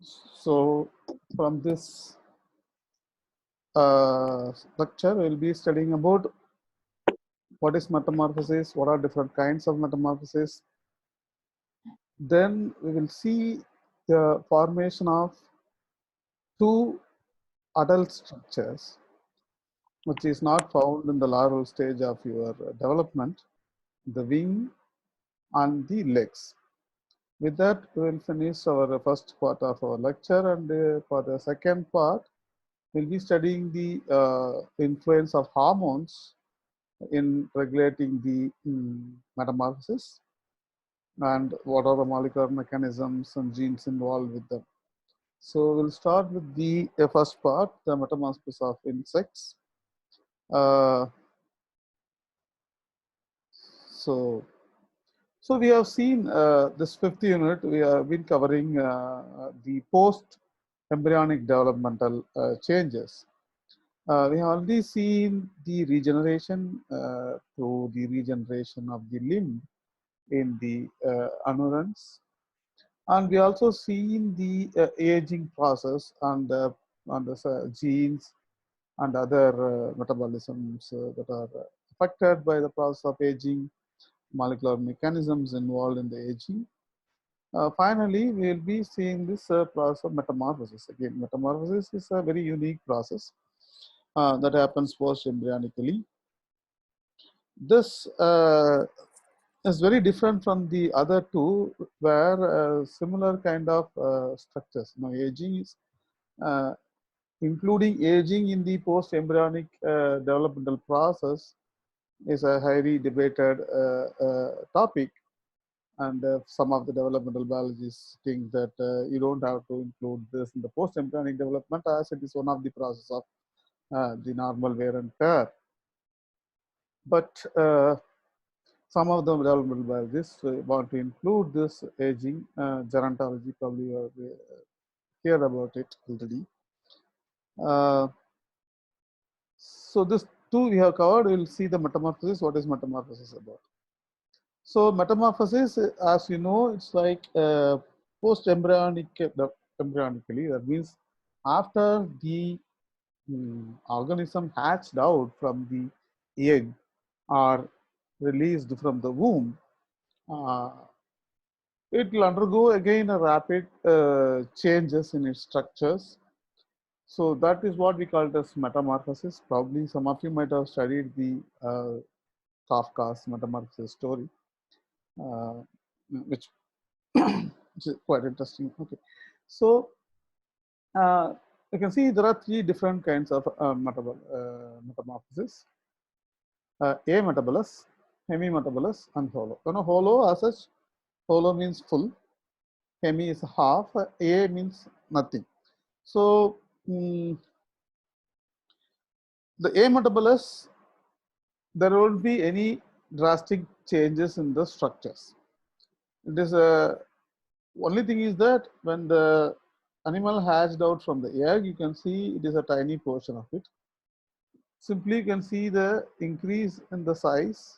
So from this lecture, we'll be studying about what is metamorphosis, what are different kinds of metamorphosis. Then we will see the formation of two adult structures, which is not found in the larval stage of your development, the wing and the legs. With that, we will finish our first part of our lecture, and for the second part, we'll be studying the influence of hormones in regulating the metamorphosis and what are the molecular mechanisms and genes involved with them. So we'll start with the first part, the metamorphosis of insects. Uh, so, so we have seen this fifth unit. We have been covering the post-embryonic developmental changes. We have already seen the regeneration through the regeneration of the limb in the anurans, and we also seen the aging process and the genes and other metabolisms that are affected by the process of aging, molecular mechanisms involved in the aging. Finally, we will be seeing this process of metamorphosis. Again, metamorphosis is a very unique process that happens post-embryonically. This is very different from the other two, where similar kind of structures, aging is uh, including aging in the post-embryonic developmental process is a highly debated topic, and some of the developmental biologists think that you don't have to include this in the post-embryonic development, as it is one of the process of the normal wear and tear. But some of the developmental biologists want to include this aging. Gerontology, probably you have heard about it already. Uh, so this two we have covered. We'll see the metamorphosis. What is metamorphosis about? So metamorphosis, as you know, it's like post-embryonic, embryonically. That means after the organism hatched out from the egg or released from the womb, uh, it will undergo again a rapid changes in its structures. So that is what we call it as metamorphosis. Probably some of you might have studied the Kafka's metamorphosis story, uh, which, which is quite interesting. Okay, so you can see there are three different kinds of metamorphosis: ametabolous, hemimetabolous, and holo. Holo as such, holo means full, hemi is half, a means nothing. So the ametabolous, there won't be any drastic changes in the structures. It is a only thing is that when the animal hatched out from the egg, you can see it is a tiny portion of it. Simply you can see the increase in the size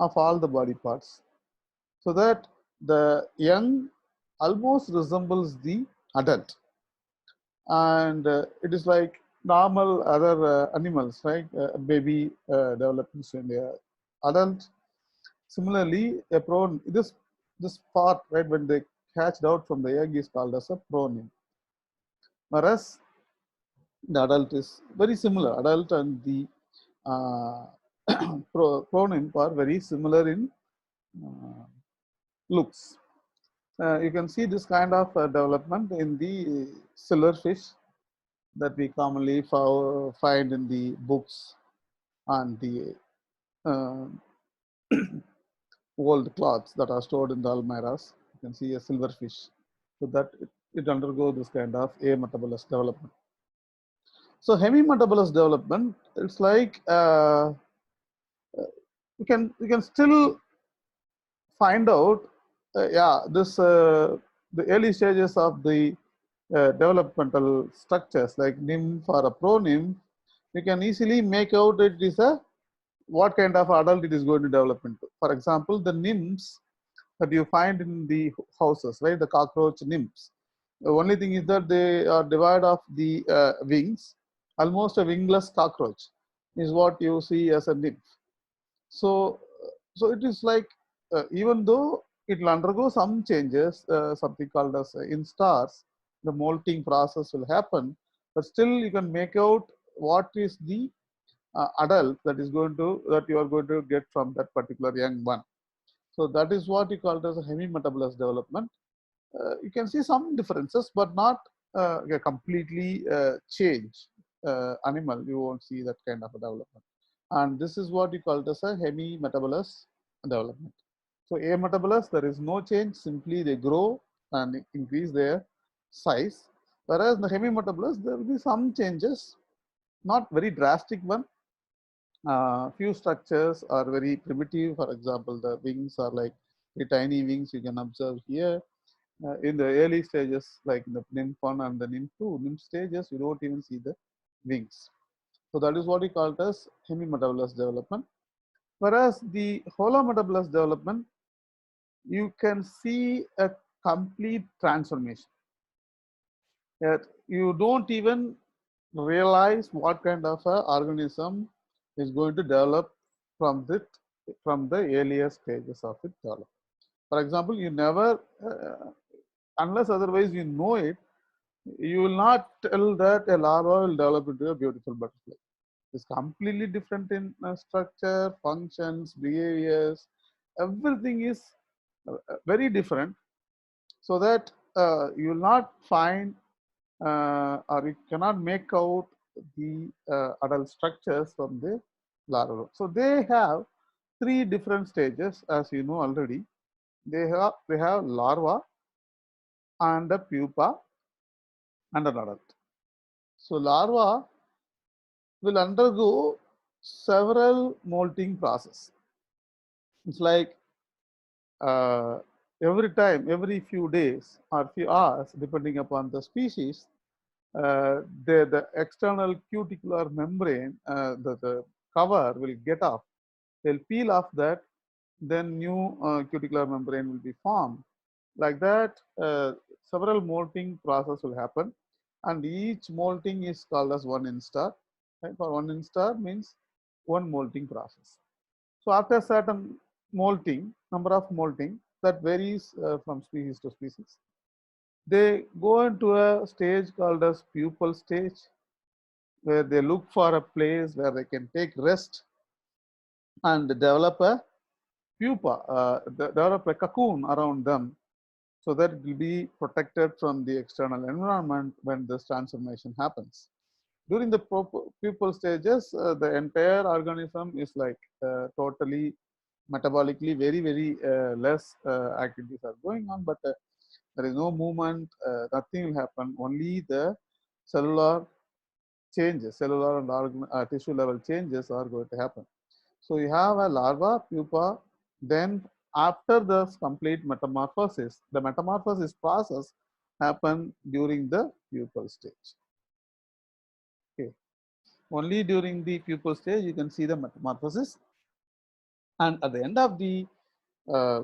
of all the body parts, so that the young almost resembles the adult, and it is like normal other animals, right? Baby develops in the adult. Similarly, a prone, this part, right, when they hatched out from the egg is called as a pronym. Whereas the adult is very similar. Adult and the uh, pronym are very similar in uh, looks. You can see this kind of development in the silverfish that we commonly find in the books and the uh, old cloths that are stored in the almirahs. You can see a silverfish. So that it undergoes this kind of ametabolous development. So hemimetabolous development, it's like we can still find out, this the early stages of the developmental structures like nymph or a pro-nymph. You can easily make out it is a what kind of adult it is going to develop into. For example, the nymphs that you find in the houses, right? The cockroach nymphs. The only thing is that they are devoid of the wings. Almost a wingless cockroach is what you see as a nymph. So, so it is like even though it will undergo some changes, something called as instars, the molting process will happen, but still you can make out what is the adult that you are going to get from that particular young one. So that is what you call it as a hemimetabolous development. You can see some differences, but not a completely change animal. You won't see that kind of a development. And this is what you call it as a hemimetabolous development. So ametabolous, there is no change, simply they grow and increase their size. Whereas in the hemimetabolous, there will be some changes, not very drastic one. Few structures are very primitive. For example, the wings are like the tiny wings you can observe here. In the early stages, like in the nymph1 and the nymph2, nymph stages, you don't even see the wings. So that is what we call it as hemimetabolous development. Whereas the holometabolous development, you can see a complete transformation. Yet you don't even realize what kind of a organism is going to develop from the earlier stages of its development. For example, you never, unless otherwise you know it, you will not tell that a larva will develop into a beautiful butterfly. It's completely different in structure, functions, behaviors. Everything is very different, so that you will not find or you cannot make out the adult structures from the larva. So they have three different stages, as you know already. They have larva and a pupa and an adult. So larva will undergo several molting process. It's like uh, every few days or few hours, depending upon the species, the external cuticular membrane, the cover will get off. They'll peel off that, then new cuticular membrane will be formed. Like that, several molting process will happen, and each molting is called as one instar. Right? For one instar means one molting process. So after a certain molting, number of molting, that varies from species to species. They go into a stage called as pupal stage, where they look for a place where they can take rest and develop a pupa, develop a cocoon around them, so that it will be protected from the external environment when this transformation happens. During the pupal stages, the entire organism is like totally metabolically very less activities are going on, but there is no movement, nothing will happen. Only the cellular changes, cellular and tissue level changes are going to happen. So you have a larva, pupa, then after this complete metamorphosis, the metamorphosis process happen during the pupal stage. Okay. Only during the pupal stage you can see the metamorphosis, and at the end of the uh,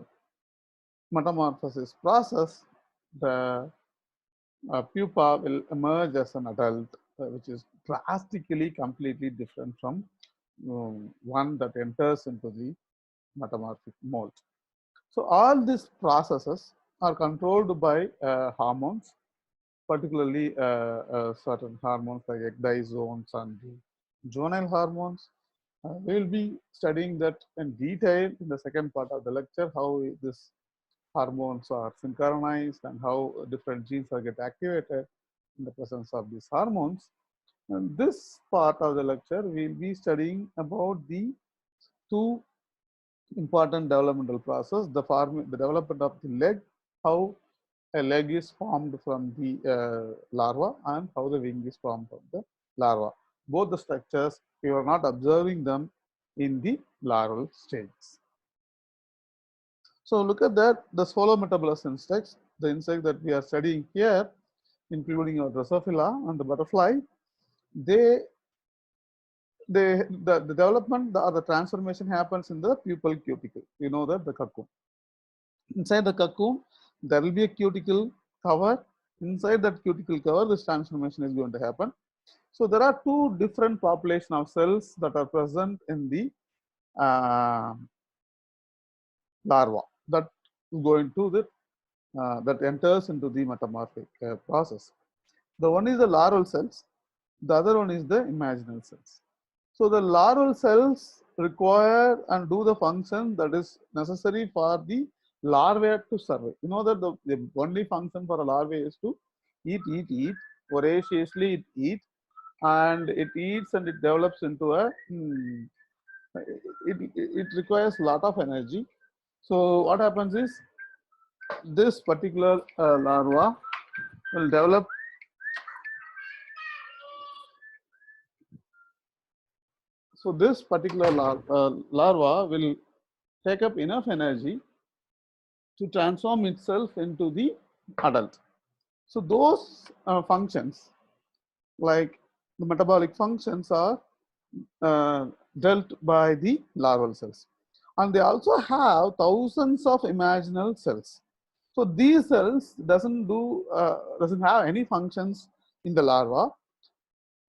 metamorphosis process, the pupa will emerge as an adult, which is drastically completely different from one that enters into the metamorphic mold. So all these processes are controlled by hormones, particularly certain hormones like ecdysones and the zonal hormones. We will be studying that in detail in the second part of the lecture, how these hormones are synchronized and how different genes are get activated in the presence of these hormones. And this part of the lecture, we will be studying about the two important developmental process, the development of the leg, how a leg is formed from the larva and how the wing is formed from the larva. Both the structures, we are not observing them in the larval stages. So look at that, the holometabolous insects, the insect that we are studying here, including our Drosophila and the butterfly, the development or the transformation happens in the pupal cuticle. You know that the cocoon. Inside the cocoon, there will be a cuticle cover Inside that cuticle cover, this transformation is going to happen. So there are two different population of cells that are present in the larva that is going to the that enters into the metamorphic process. The one is the larval cells, the other one is the imaginal cells. So the larval cells require and do the function that is necessary for the larvae to survive. You know that the only function for a larvae is to eat, voraciously it eat, and it eats and it develops into a, it requires a lot of energy. So what happens is this particular larva will develop. So this particular larva will take up enough energy to transform itself into the adult. So those functions, like the metabolic functions, are dealt by the larval cells, and they also have thousands of imaginal cells. So these cells doesn't have any functions in the larva.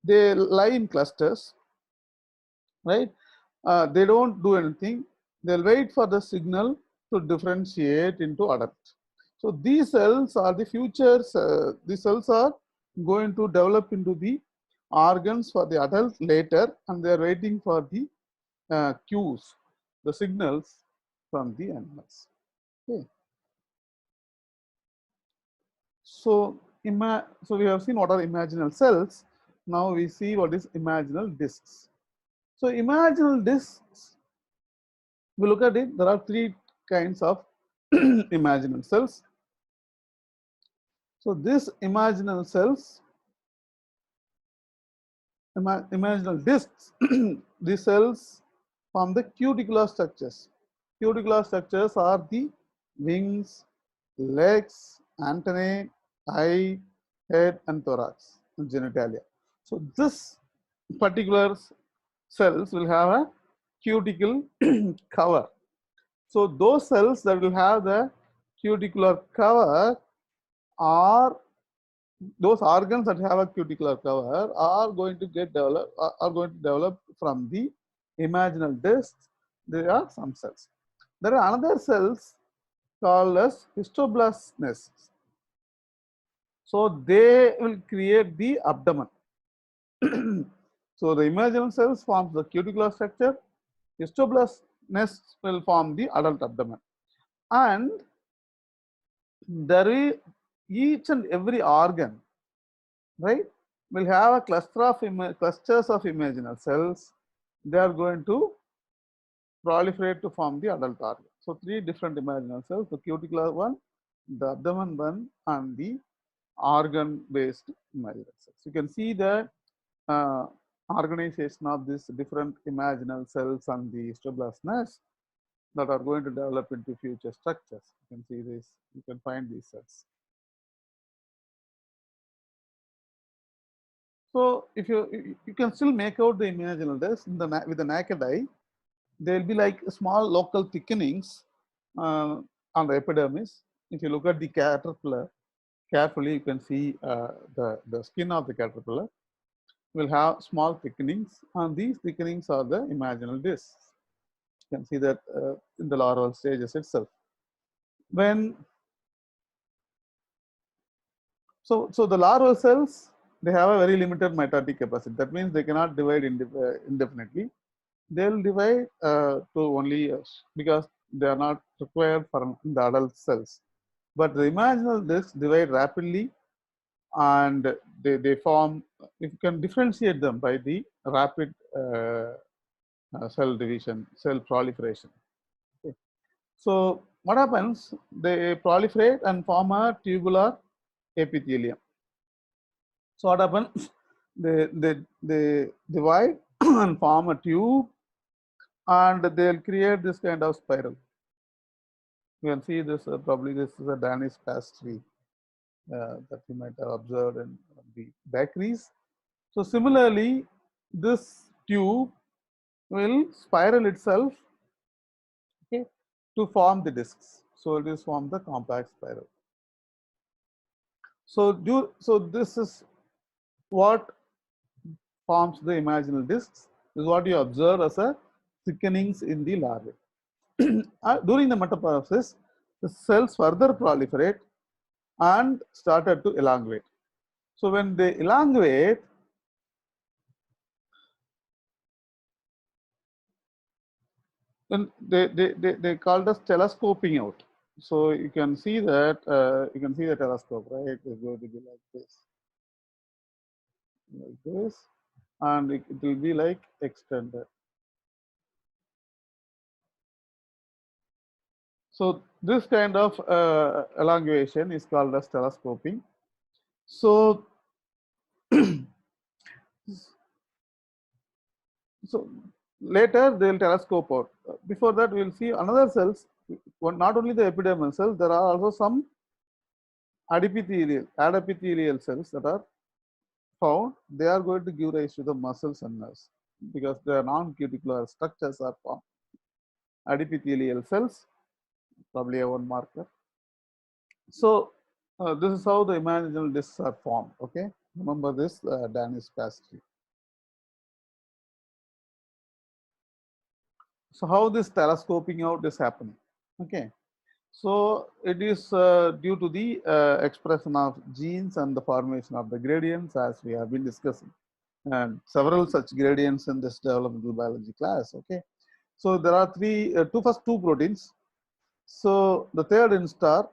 They lie in clusters, right? They don't do anything. They'll wait for the signal to differentiate into adult. So these cells are the futures. These cells are going to develop into the organs for the adult later, and they are waiting for the cues, the signals from the animals. Okay. So we have seen what are imaginal cells. Now we see what is imaginal discs. So imaginal discs, we look at it, there are three kinds of imaginal cells. So this imaginal cells, imaginal discs, the cells form the cuticular structures. Cuticular structures are the wings, legs, antennae, eye, head, and thorax, and genitalia. So this particular cells will have a cuticle cover. So those cells that will have the cuticular cover are those organs that have a cuticular cover are going to develop from the imaginal discs. There are some cells. There are another cells called as histoblast nests. So they will create the abdomen. So the imaginal cells form the cuticular structure. Histoblast nests will form the adult abdomen, and there is each and every organ, right, will have a clusters of imaginal cells. They are going to proliferate to form the adult organ. So three different imaginal cells: the cuticular one, the abdomen one, and the organ-based imaginal cells. You can see the organization of these different imaginal cells and the histoblast nest that are going to develop into future structures. You can see this. You can find these cells. So if you can still make out the imaginal disc with the naked eye, there will be like small local thickenings on the epidermis. If you look at the caterpillar carefully, you can see the skin of the caterpillar will have small thickenings, and these thickenings are the imaginal discs. You can see that in the larval stages itself. So the larval cells, they have a very limited mitotic capacity. That means they cannot divide indefinitely. They will divide to only because they are not required for the adult cells. But the imaginal discs divide rapidly, and they form. You can differentiate them by the rapid cell division, cell proliferation. Okay. So what happens? They proliferate and form a tubular epithelium. So what happens? They divide and form a tube, and they'll create this kind of spiral. You can see this, probably this is a Danish pastry that you might have observed in the bakeries. So similarly, this tube will spiral itself, okay, to form the discs. So it is form the compact spiral. So this is what forms the imaginal discs. This is what you observe as a thickenings in the larvae. During the metamorphosis, the cells further proliferate and started to elongate. So when they elongate, then they called us telescoping out. So you can see that you can see the telescope, right? It's going to be like this, and it will be like extended. So this kind of elongation is called as telescoping. So so later they will telescope out. Before that, we will see another cells. Not only the epidermal cells, there are also some adipithelial cells that are found. They are going to give rise to the muscles and nerves because the non-cuticular structures are formed. Adipithelial cells, probably a one marker. So this is how the imaginal discs are formed. Okay, remember this Danish pastry. So how this telescoping out is happening? Okay, so it is due to the expression of genes and the formation of the gradients, as we have been discussing, and several such gradients in this developmental biology class. Okay, so there are two proteins. So the third instar,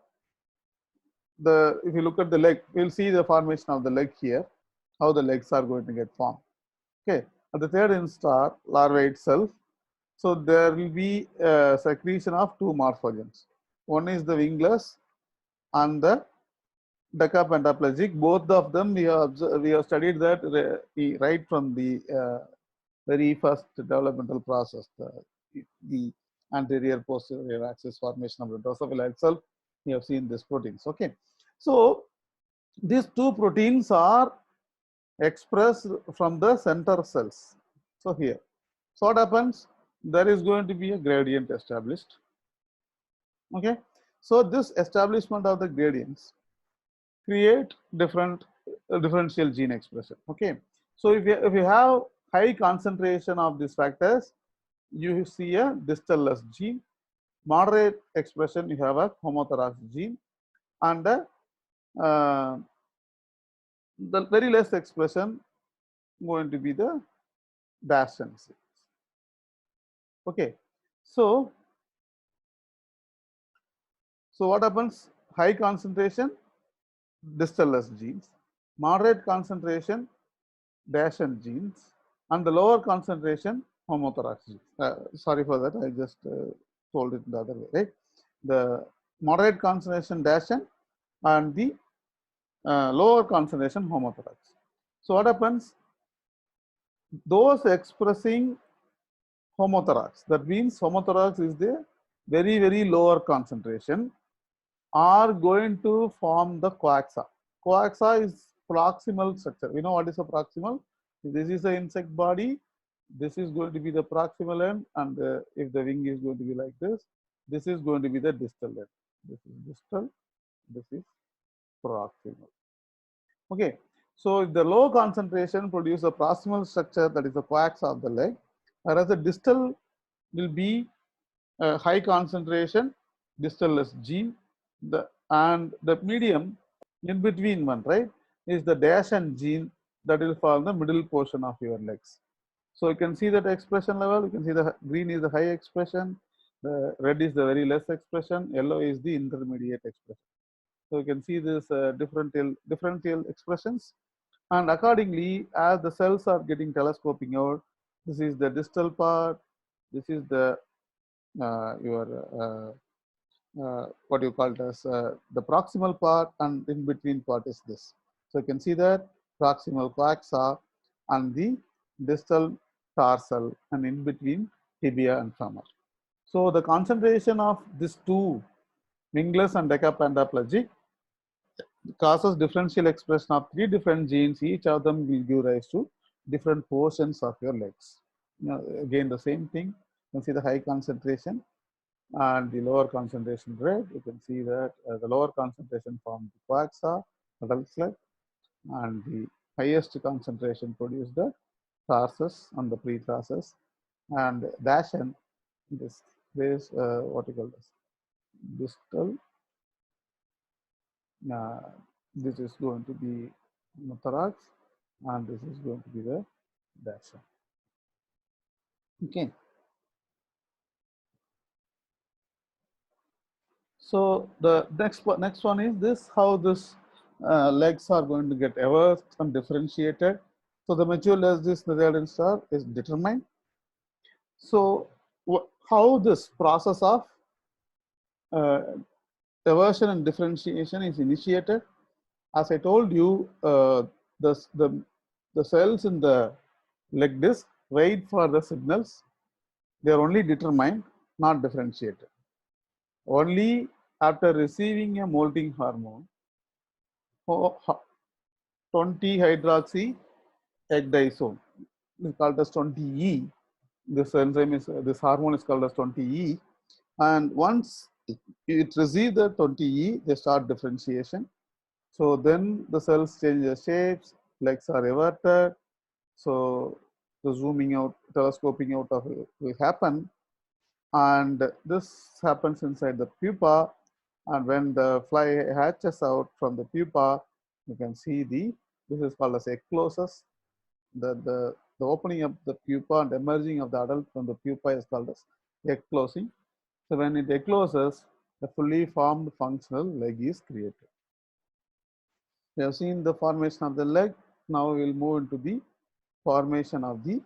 if you look at the leg, we'll see the formation of the leg here, how the legs are going to get formed. Okay, at the third instar, larva itself, so there will be a secretion of two morphogens. One is the wingless and the decapentaplegic. Both of them we have studied that right from the very first developmental process, the anterior posterior axis formation of the Drosophila itself. We have seen these proteins. Okay, so these two proteins are expressed from the center cells. So here, so what happens? There is going to be a gradient established. Okay, so this establishment of the gradients create different differential gene expression. Okay, so if you have high concentration of these factors, you see a distal-less gene. Moderate expression, you have a homothorax gene, and the very less expression going to be the Dashan cells. Okay, so what happens? High concentration, distal-less genes, moderate concentration, Dashan genes, and the lower concentration, homothorax genes. Sorry for that, I just told it the other way, right? The moderate concentration Dashan and the lower concentration homothorax. So what happens? Those expressing homothorax, that means homothorax is the very, very lower concentration, are going to form the coaxa. Coaxa is proximal structure. We know what is a proximal. This is the insect body. This is going to be the proximal end, and if the wing is going to be like this is going to be the distal end. This is distal. This is proximal. Okay. So if the low concentration produce a proximal structure, that is the coaxa of the leg, whereas the distal will be a high concentration distal-less gene, and the medium in between one, right, is the Dashan gene that will form the middle portion of your legs. So you can see that expression level. You can see the green is the high expression, the red is the very less expression, yellow is the intermediate expression. So you can see this differential expressions, and accordingly, as the cells are getting telescoping out, this is the distal part, this is the your what you call it as the proximal part, and in between part is this. So you can see that proximal coaxa and the distal tarsal, and in between tibia and femur. So the concentration of these two, wingless and decapentaplegic, causes differential expression of three different genes. Each of them will give rise to different portions of your legs. Now, again, the same thing. You can see the high concentration and the lower concentration red. You can see that the lower concentration forms the coaxa, adult slug, and the highest concentration produced the tarsus and the pre-tarsus, and Daschen, this what you call this distal. Uh, this is going to be thorax, and this is going to be the Daschen. Okay. So the next one is this: how this legs are going to get evershed and differentiated. So the mature lesdis Netherlands star is determined. So how this process of eversion and differentiation is initiated? As I told you, the cells in the leg disc wait for the signals. They are only determined, not differentiated. Only after receiving a molting hormone, 20-hydroxy ecdysone, is called as 20E. This enzyme is, this hormone is called as 20E. And once it receives the 20E, they start differentiation. So then the cells change their shapes, legs are everted. So the zooming out, telescoping out of it will happen. And this happens inside the pupa. And when the fly hatches out from the pupa, you can see this is called as eclosus. The opening of the pupa and emerging of the adult from the pupa is called as eclosing. So when it ecloses, a fully formed functional leg is created. We have seen the formation of the leg. Now we will move into the formation of the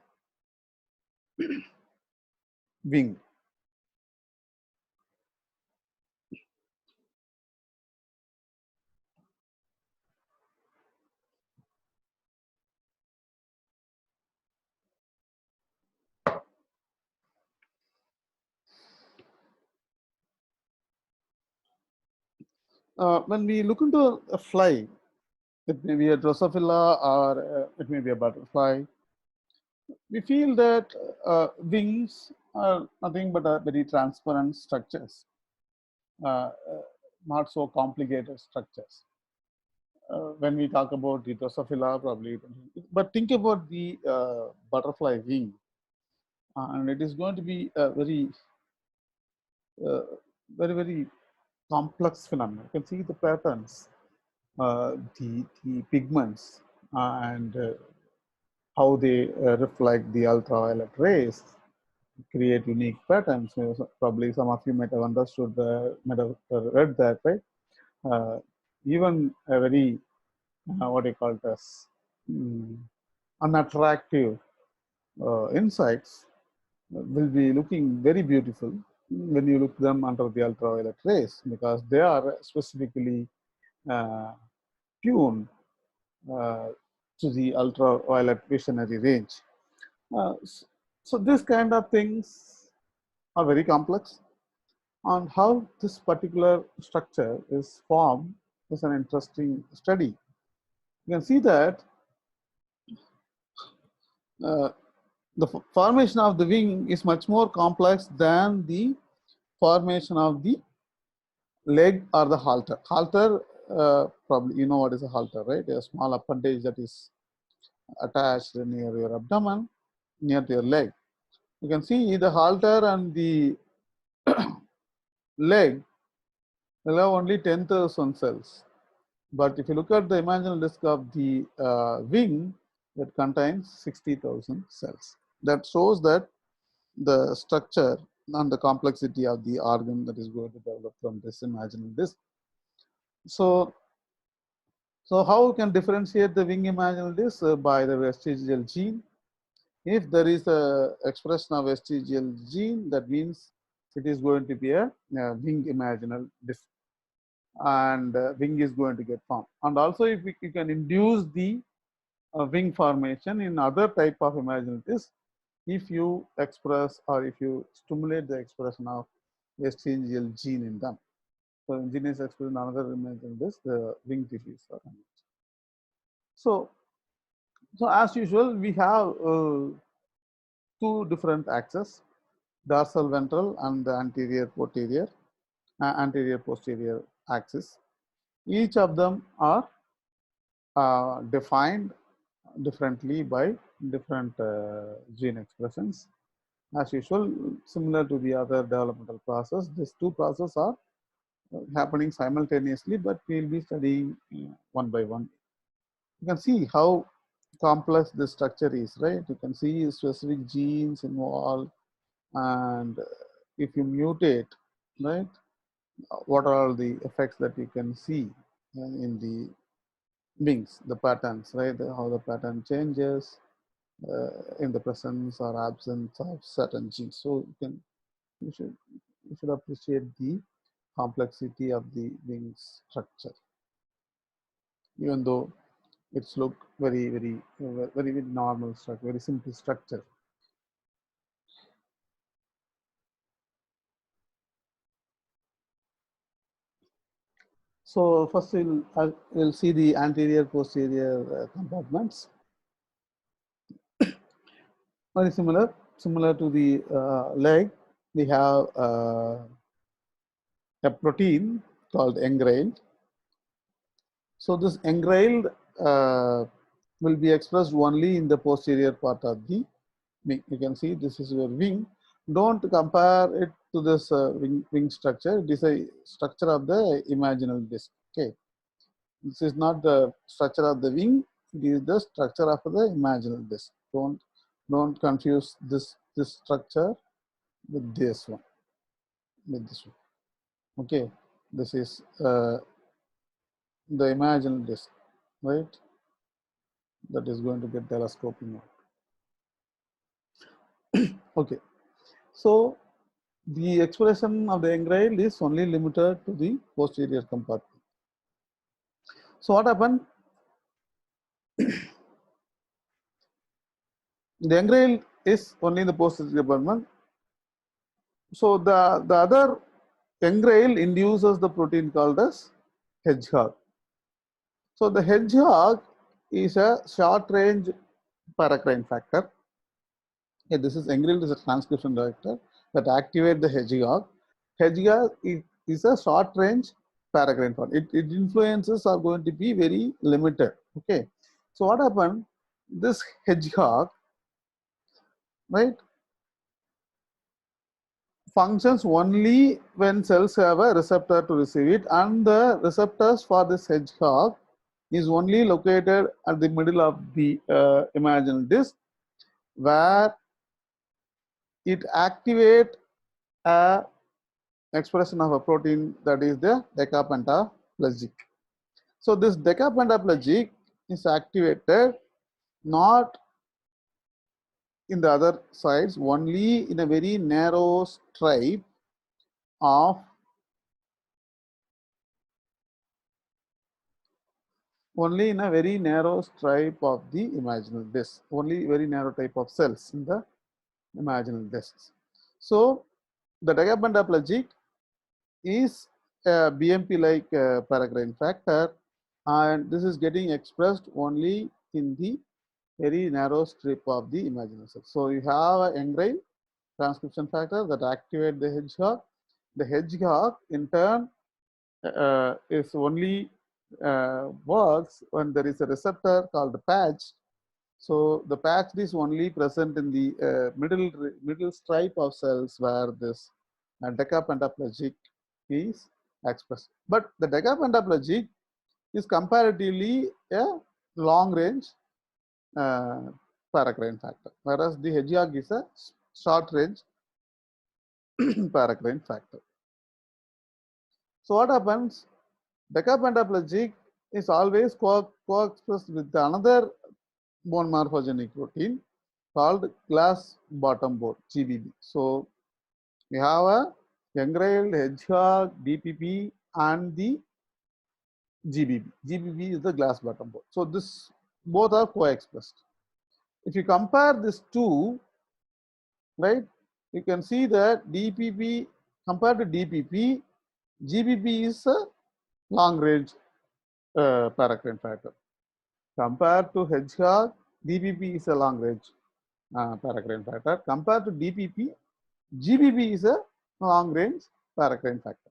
wing. When we look into a fly, it may be a Drosophila or it may be a butterfly, we feel that wings are nothing but a very transparent structures, not so complicated structures. When we talk about the Drosophila, probably, but think about the butterfly wing, and it is going to be a very, very complex phenomenon. You can see the patterns, the pigments, and how they reflect the ultraviolet rays, create unique patterns. Probably some of you might have understood, might have read that, right? Even a very, what do you call it as, unattractive insects will be looking very beautiful when you look them under the ultraviolet rays, because they are specifically tuned to the ultraviolet visionary range. So this kind of things are very complex, and how this particular structure is formed is an interesting study. You can see that the formation of the wing is much more complex than the formation of the leg or the halter. Halter, probably you know what is a halter, right? A small appendage that is attached near your abdomen, near to your leg. You can see the halter and the leg will have only 10,000 cells. But if you look at the imaginal disc of the wing, it contains 60,000 cells. That shows that the structure and the complexity of the organ that is going to develop from this imaginal disc. So how we can differentiate the wing imaginal disc? By the vestigial gene. If there is a expression of vestigial gene, that means it is going to be a wing imaginal disc, and wing is going to get formed. And also, if you can induce the wing formation in other type of imaginal disc, if you express or if you stimulate the expression of vestigial gene in them. So gene is expressed in another imaginal disc, the wing tissues are formed. So as usual, we have two different axes, dorsal ventral and the anterior posterior axis. Each of them are defined differently by different gene expressions. As usual, similar to the other developmental process, these two processes are happening simultaneously, but we will be studying one by one. You can see how complex this structure is, right? You can see specific genes involved, and if you mutate, right, what are all the effects that you can see in the wings, the patterns, right? How the pattern changes in the presence or absence of certain genes. So you should appreciate the complexity of the wing structure, even though it's look very normal structure, very simple structure. So first we'll see the anterior posterior compartments. Very similar to the leg. We have a protein called engrailed. So this engrailed will be expressed only in the posterior part of the wing. You can see this is your wing. Don't compare it to this wing structure. It is a structure of the imaginal disc. Okay, this is not the structure of the wing. It is the structure of the imaginal disc. Don't confuse this structure with this one. Okay, this is the imaginal disc, right? That is going to get telescoping out. Okay, so the expression of the engrailed is only limited to the posterior compartment. So what happened? The engrailed is only in the posterior compartment. So the other engrail induces the protein called as hedgehog. So the hedgehog is a short-range paracrine factor. Yeah, this is engrailed is a transcription factor that activate the hedgehog. Hedgehog is a short-range paracrine factor. Its influences are going to be very limited. Okay, so what happened? This hedgehog, right, functions only when cells have a receptor to receive it, and the receptors for this hedgehog is only located at the middle of the imaginal disc, where it activates a expression of a protein that is the decapentaplegic. So this decapentaplegic is activated not in the other sides, only in a very narrow stripe of the imaginal disc, only very narrow type of cells in the imaginal discs. So the decapentaplegic is a BMP-like paracrine factor, and this is getting expressed only in the very narrow strip of the imaginal cell. So you have an engrail transcription factor that activate the hedgehog. The hedgehog in turn is only works when there is a receptor called the patch. So the patch is only present in the middle stripe of cells where this decapentaplegic is expressed. But the decapentaplegic is comparatively a long range paracrine factor, whereas the hedgehog is a short range paracrine factor. So what happens? Decapentaplegic is always co-expressed with another bone morphogenic protein called glass bottom board, GBB. So we have a engrailed hedgehog, DPP, and the GBB. GBB is the glass bottom board. So this both are co-expressed. If you compare these two, right, you can see that DPP compared to DPP, GBP is a long range paracrine factor. Compared to hedgehog, DPP is a long range paracrine factor. Compared to DPP, GBP is a long range paracrine factor.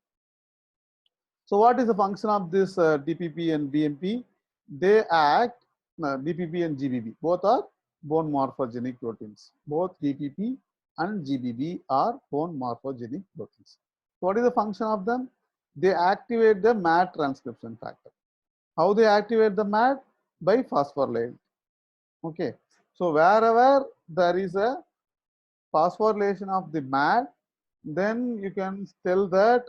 So what is the function of this DPP and BMP? they act, DPP and GBB, both are bone morphogenic proteins. Both DPP and GBB are bone morphogenic proteins. What is the function of them? They activate the MAT transcription factor. How they activate the MAT? By phosphorylation. Okay. So wherever there is a phosphorylation of the MAT, then you can tell that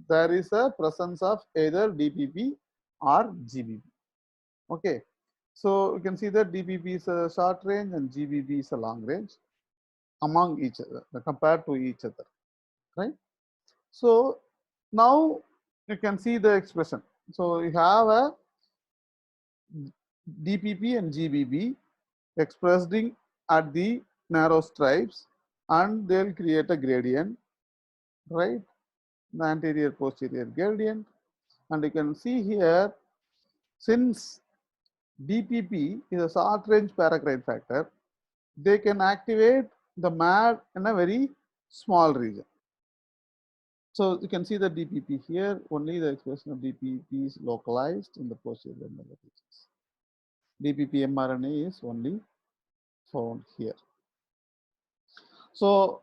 there is a presence of either DPP or GBB. Okay. So you can see that DPP is a short range and GBB is a long range among each other, compared to each other, right? So now you can see the expression. So you have a DPP and GBB expressed at the narrow stripes, and they'll create a gradient, right? The anterior posterior gradient. And you can see here, since DPP is a short range paracrine factor, they can activate the MAD in a very small region. So you can see the DPP here, only the expression of DPP is localized in the posterior lamella regions. DPP mRNA is only found here. So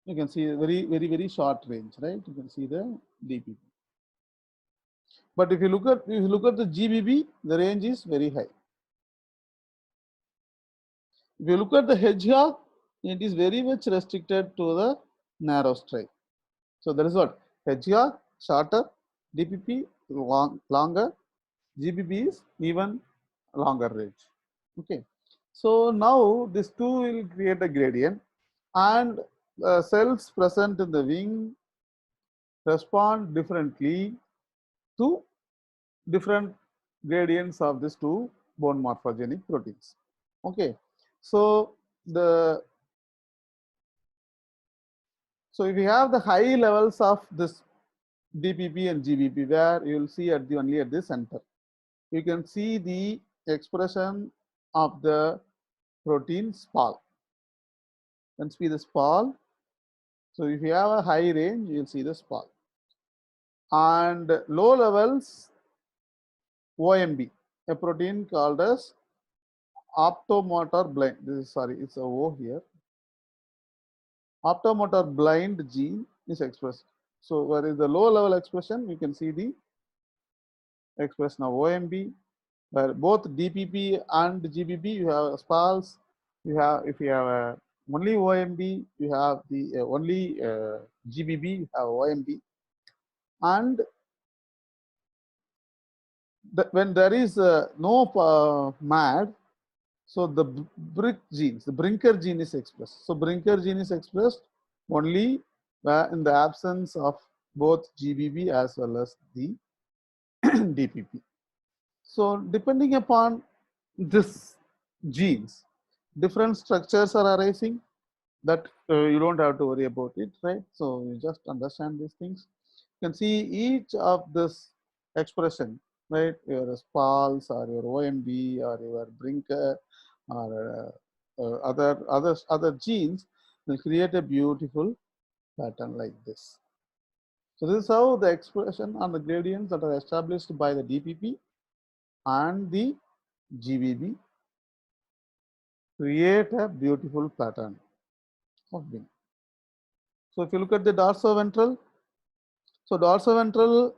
you can see very short range, right? You can see the DPP. But if you look at the GBB, the range is very high. If you look at the hedgehog, it is very much restricted to the narrow stripe. So that is what hedgehog shorter, DPP longer, GBB is even longer range. Okay. So now this two will create a gradient, and cells present in the wing respond differently to different gradients of these two bone morphogenic proteins. Okay. So if you have the high levels of this DPP and GBP, where you will see only at the center, you can see the expression of the protein SPAL. You can see the SPAL. So if you have a high range, you will see the SPAL. And low levels, OMB, a protein called as optomotor blind. This is, sorry, it's a O here. Optomotor blind gene is expressed. So where is the low level expression? You can see the expression of OMB, where both DPP and GBB, you have SPALs. You have, if you have only OMB, you have the only GBB, you have OMB. And when there is no MAD, so the Brinker gene is expressed. So Brinker gene is expressed only in the absence of both GBB as well as the DPP. So depending upon this genes, different structures are arising that you don't have to worry about it, right? So you just understand these things. You can see each of this expression, right? Your SPALs or your OMB or your Brinker or other genes will create a beautiful pattern like this. So this is how the expression and the gradients that are established by the DPP and the GBB create a beautiful pattern of wing. So if you look at the dorsoventral, so dorsoventral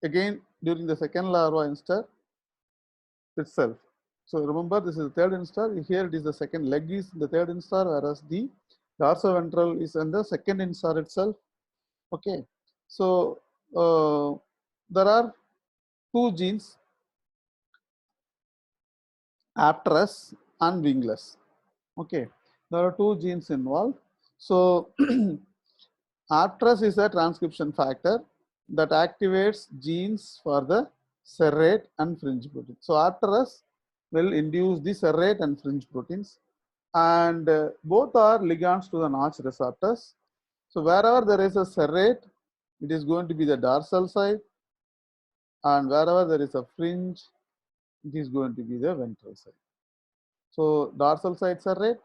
again during the second larva instar itself. So remember, this is the third instar. Here it is the second leg is the third instar, whereas the dorsoventral is in the second instar itself. Okay. So there are two genes, apterous and wingless. Okay. There are two genes involved. So apterous is a transcription factor that activates genes for the serrate and fringe protein. So apterous will induce the serrate and fringe proteins, and both are ligands to the Notch receptors. So wherever there is a serrate, it is going to be the dorsal side, and wherever there is a fringe, it is going to be the ventral side. So dorsal side serrate,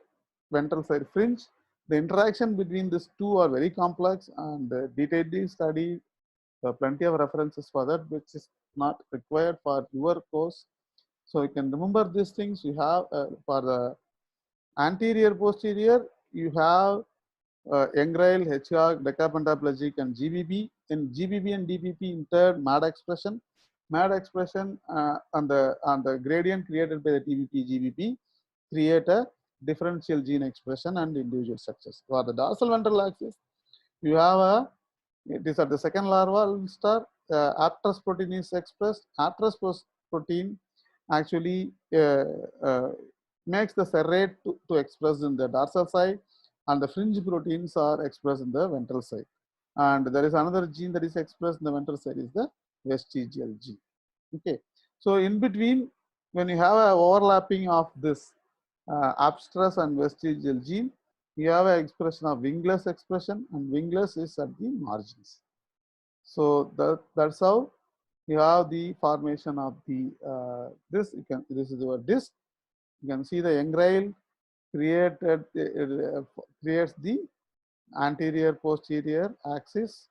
ventral side fringe. The interaction between these two are very complex and detailedly studied. Plenty of references for that, which is not required for your course. So you can remember these things. You have for the anterior posterior, you have Engrail, Hedgehog, decapentaplegic, and GBB. In GBB and DBP entered MAD expression. MAD expression on the gradient created by the TBP GBP create a differential gene expression and individual structures. For the dorsal ventral axis, you have it is at the second larval star. Atrus protein is expressed. Atrus protein actually makes the serrate to express in the dorsal side, and the fringe proteins are expressed in the ventral side. And there is another gene that is expressed in the ventral side is the vestigial gene. Okay, so in between, when you have an overlapping of this abstrus and vestigial gene, you have an expression of wingless expression, and wingless is at the margins. So that's how you have the formation of the this. This is your disc. You can see the engrail created creates the anterior posterior axis,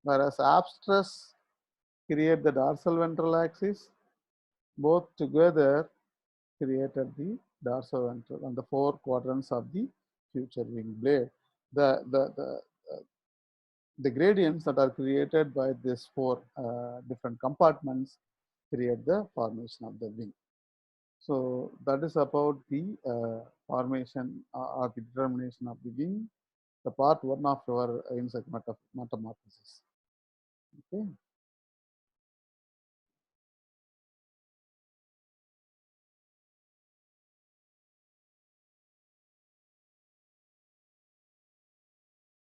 whereas abstrus create the dorsal ventral axis. Both together created the dorsal ventral and the four quadrants of the future wing blade. The the the the gradients that are created by these four different compartments create the formation of the wing. So that is about the formation or the determination of the wing, the part one of our insect metamorphosis. Okay.